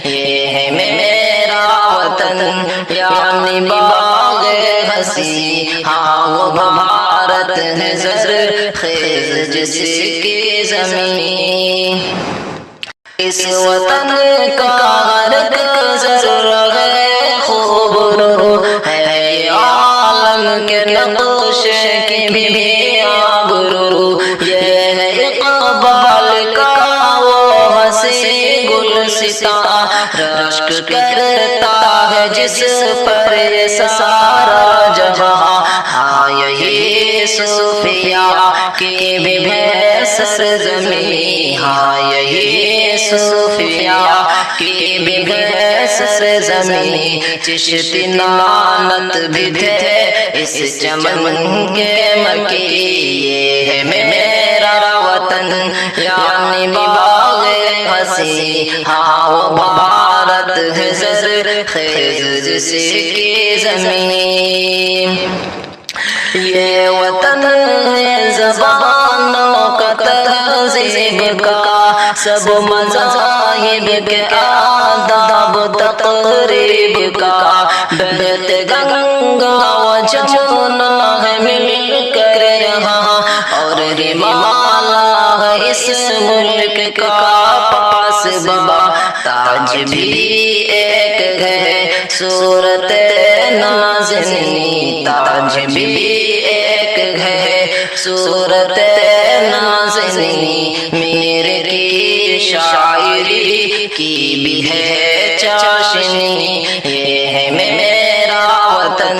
یہ ہے میرا وطن یعنی باغ ہنسی، ہاں وہ بھارت ہے زرخیز جس کی زمین، اس وطن کا ہر ایک ذرہ ہے خوبرو، ہے عالم کے نقش کی بھی آبرو، یہ ہے اقبال کا وہ ہنسی گلستاں، رشک کرتا ہے جس پر یہ سارا جہاں، ہاں یہی صوفیاء کی بھی ہے سرزمین، ہاں یہی صوفیاء کی بھی ہے سرزمین، چشتی نانت بھی تھے اس چمن کے مکی، یہ ہے میرا وطن یعنی باغ ہنسی، ہاں وہ بھارت ہے زرخیز جس کی زمین، یہ وطن ہے زبانوں کا تہذیب کا، سب مذاہب کے آداب تقریب کا، بہت گنگا و جمنا ہے مل کر یہاں، اور رمالا ہے اس ملک کا پاس بابا، تاج بھی ایک ہے صورت نازنی، تاج بھی ایک ہے صورت نازنی، میرے کی شاعری کی بھی ہے چاشنی، یہ ہے میرا وطن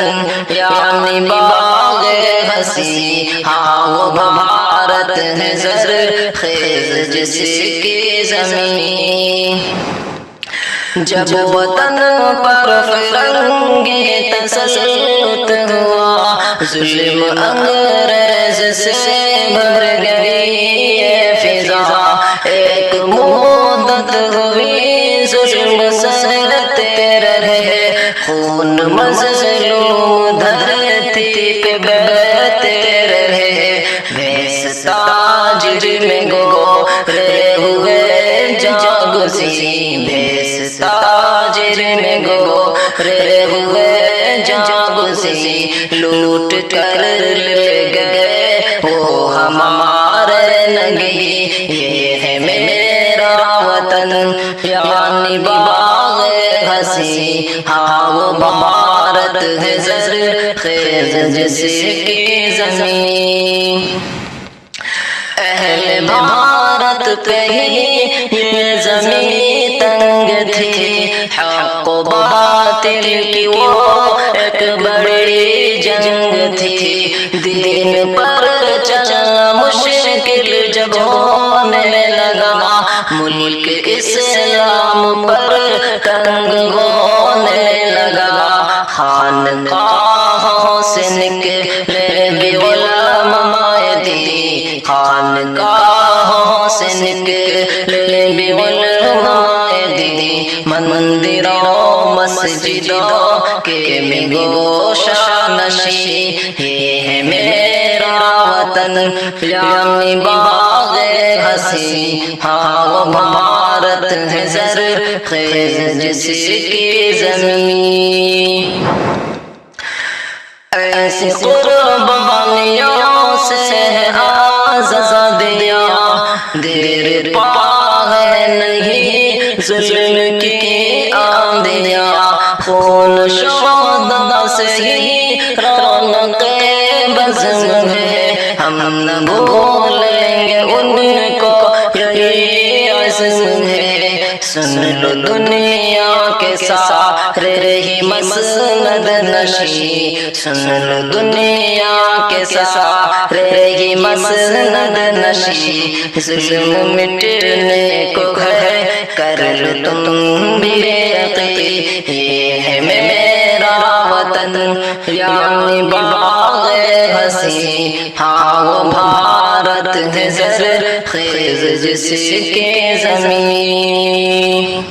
یعنی باغ ہنسی، ہاں وہ بھارت ہے زرخیز جس کی زمین، جب وطن پر فرنگی تسلط ہوا، ظلم انگریز سے بھر گئی یہ فضا، ایک مدت ہوئی ظلم سہتے رہے، خون مظلوم دھرتی پہ بہتے رہے، بھیس تاجر میں گورے ہوئے جاگزی، بھیس تاجر میں گورے ہوئے جاگزی، لوٹ کر لے گئے وہ ہمارے نگی، یہ ہے میرا وطن یعنی باغ ہنسی، ہاں وہ بھارت ہے زرخیز جس کی زمین، اہل بھارت پہ ہی یہ زمین تنگ تھی، حق و باطل کی وہ ایک بڑی جنگ تھی، دین پر چلنا مشکل جب ہونے لگا، ملک اسلام پر تنگ ہونے لگا، خانقاہوں سے نکلے بھی علماء دین، خانقاہوں سے نکلے بھی علماء دین، مندروں مسجدوں کے بھی گوشہ نشین، یہ ہے میرا وطن یعنی باغ ہنسی، ہاں وہ بھارت ہے زرخیز جس کی زمین، ایسی قربانیوں سے آزادیاں دیر پا ہے نہیں ظلم کی آندیاں، خون شہداء سے ہی رونق بزم ہے، ہم نہ بھولیں گے ان کو یہی عزم ہے، سن لو دنیا کے سارے ہی مسند نشی، سن لو دنیا کے سارے ہی مسند نشی، ظلم مٹنے کو ہے کر لو تم بھی یقین، یہ ہے میرا وطن یعنی باغ ہنسی، ہاں وہ بھارت ہے زرخیز جس کی زمین۔